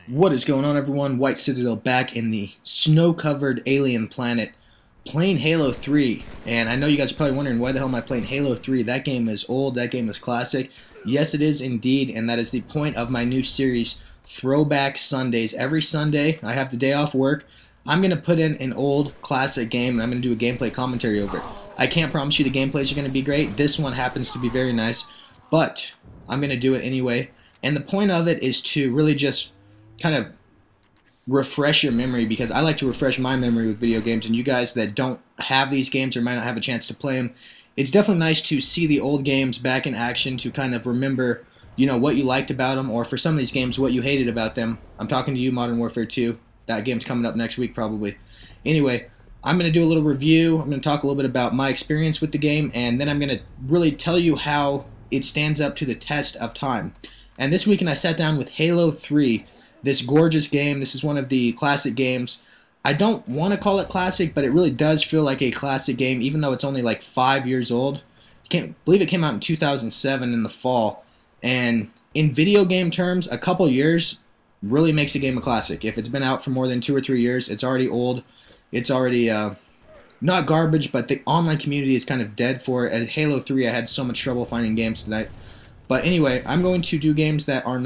What is going on, everyone? White Citadel back in the snow-covered alien planet playing Halo 3. And I know you guys are probably wondering, why the hell am I playing Halo 3? That game is old, that game is classic. Yes, it is indeed, and that is the point of my new series, Throwback Sundays. Every Sunday, I have the day off work, I'm going to put in an old classic game, and I'm going to do a gameplay commentary over it. I can't promise you the gameplays are going to be great. This one happens to be very nice, but I'm going to do it anyway. And the point of it is to really just kind of refresh your memory, because I like to refresh my memory with video games, and you guys that don't have these games or might not have a chance to play them, it's definitely nice to see the old games back in action to kind of remember, you know, what you liked about them, or for some of these games, what you hated about them. I'm talking to you, Modern Warfare 2. That game's coming up next week probably. Anyway, I'm going to do a little review. I'm going to talk a little bit about my experience with the game, and then I'm going to really tell you how it stands up to the test of time. And this weekend I sat down with Halo 3, this gorgeous game. This is one of the classic games. I don't want to call it classic, but it really does feel like a classic game, even though it's only like 5 years old. I can't believe it came out in 2007 in the fall. And in video game terms, a couple years really makes a game a classic. If it's been out for more than 2 or 3 years, it's already old. It's already not garbage, but the online community is kind of dead for it. At Halo 3, I had so much trouble finding games tonight. But anyway, I'm going to do games that are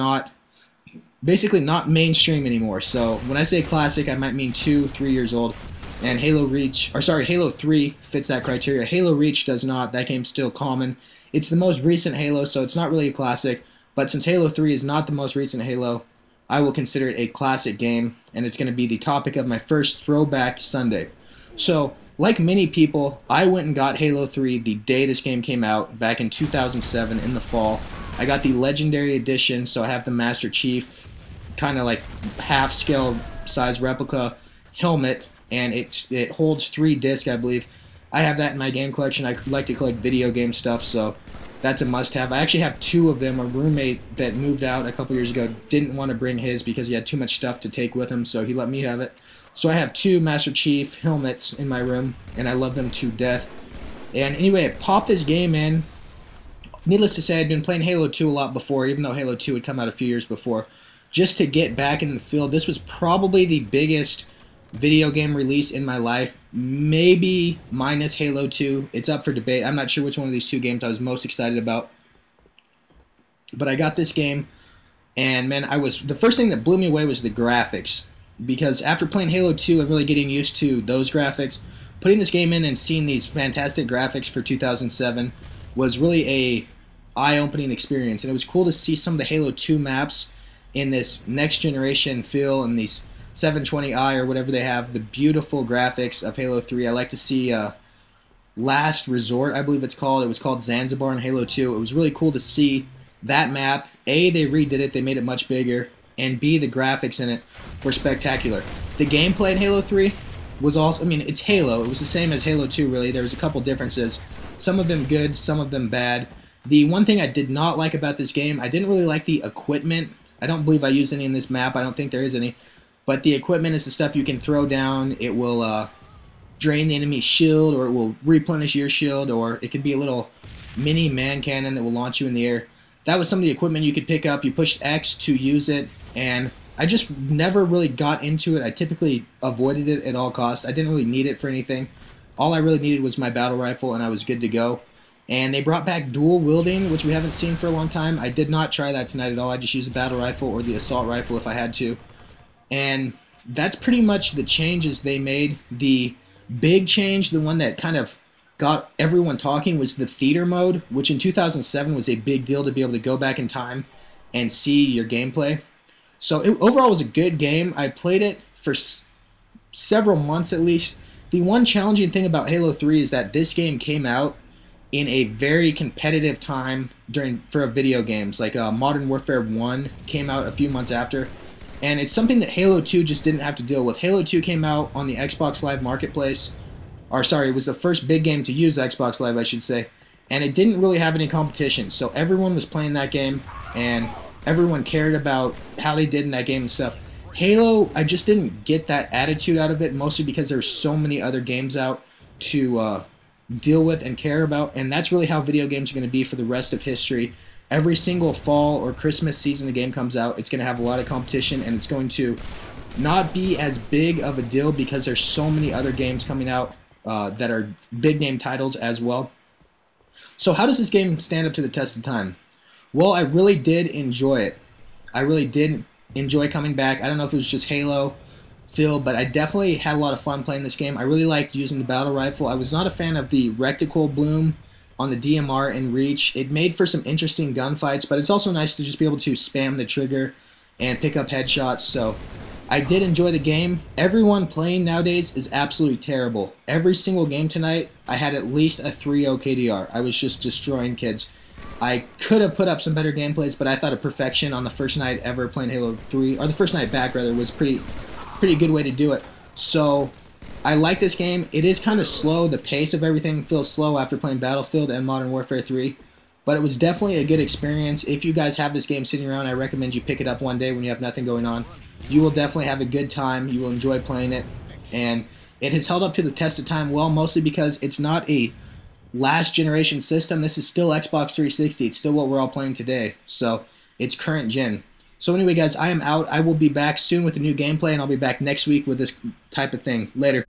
basically not mainstream anymore. So when I say classic, I might mean 2, 3 years old. And Halo 3 fits that criteria. Halo Reach does not. That game's still common. It's the most recent Halo, so it's not really a classic. But since Halo 3 is not the most recent Halo, I will consider it a classic game, and it's going to be the topic of my first Throwback Sunday. So, like many people, I went and got Halo 3 the day this game came out, back in 2007 in the fall. I got the Legendary Edition, so I have the Master Chief, kind of like half-scale size replica helmet, and it holds 3 discs, I believe. I have that in my game collection. I like to collect video game stuff, so that's a must-have. I actually have 2 of them. A roommate that moved out a couple years ago didn't want to bring his because he had too much stuff to take with him, so he let me have it. So I have 2 Master Chief helmets in my room, and I love them to death. And anyway, I popped this game in. Needless to say, I'd been playing Halo 2 a lot before, even though Halo 2 had come out a few years before, just to get back in the field. This was probably the biggest video game release in my life, maybe minus Halo 2. It's up for debate. I'm not sure which one of these 2 games I was most excited about. But I got this game, and man, the first thing that blew me away was the graphics. Because after playing Halo 2 and really getting used to those graphics, putting this game in and seeing these fantastic graphics for 2007 was really a eye-opening experience. And it was cool to see some of the Halo 2 maps in this next generation feel, and these 720i or whatever they have, the beautiful graphics of Halo 3. I like to see Last Resort, I believe it's called. It was called Zanzibar in Halo 2. It was really cool to see that map. A, they redid it, they made it much bigger, and B, the graphics in it were spectacular. The gameplay in Halo 3 was also, I mean, it's Halo. It was the same as Halo 2, really. There was a couple differences. Some of them good, some of them bad. The one thing I did not like about this game, I didn't really like the equipment. I don't believe I used any in this map. I don't think there is any. But the equipment is the stuff you can throw down. It will drain the enemy's shield, or it will replenish your shield, or it could be a little mini man cannon that will launch you in the air. That was some of the equipment you could pick up. You pushed X to use it, and I just never really got into it. I typically avoided it at all costs. I didn't really need it for anything. All I really needed was my battle rifle, and I was good to go. And they brought back dual wielding, which we haven't seen for a long time. I did not try that tonight at all. I just used the battle rifle or the assault rifle if I had to. And that's pretty much the changes they made. The big change, the one that kind of got everyone talking, was the theater mode, which in 2007 was a big deal to be able to go back in time and see your gameplay. So overall, it was a good game. I played it for several months at least. The one challenging thing about Halo 3 is that this game came out in a very competitive time for video games. Like Modern Warfare 1 came out a few months after. And it's something that Halo 2 just didn't have to deal with. Halo 2 came out on the Xbox Live Marketplace. Or sorry, it was the first big game to use Xbox Live, I should say. And it didn't really have any competition. So everyone was playing that game, and everyone cared about how they did in that game and stuff. Halo, I just didn't get that attitude out of it, mostly because there's so many other games out to deal with and care about. And that's really how video games are going to be for the rest of history. Every single fall or Christmas season the game comes out, it's going to have a lot of competition, and it's going to not be as big of a deal because there's so many other games coming out that are big name titles as well. So how does this game stand up to the test of time? Well, I really did enjoy it. I really did enjoy coming back. I don't know if it was just Halo feel, but I definitely had a lot of fun playing this game. I really liked using the battle rifle. I was not a fan of the reticle bloom on the DMR in Reach. It made for some interesting gunfights, but it's also nice to just be able to spam the trigger and pick up headshots. So I did enjoy the game. Everyone playing nowadays is absolutely terrible. Every single game tonight, I had at least a 3-0 KDR. I was just destroying kids. I could have put up some better gameplays, but I thought a perfection on the first night ever playing Halo 3, or the first night back rather, was pretty good way to do it. So I like this game. It is kind of slow. The pace of everything feels slow after playing Battlefield and Modern Warfare 3. But it was definitely a good experience. If you guys have this game sitting around, I recommend you pick it up one day when you have nothing going on. You will definitely have a good time. You will enjoy playing it. And it has held up to the test of time well, mostly because it's not a last generation system. This is still Xbox 360. It's still what we're all playing today. So it's current gen. So anyway, guys, I am out. I will be back soon with a new gameplay, and I'll be back next week with this type of thing. Later.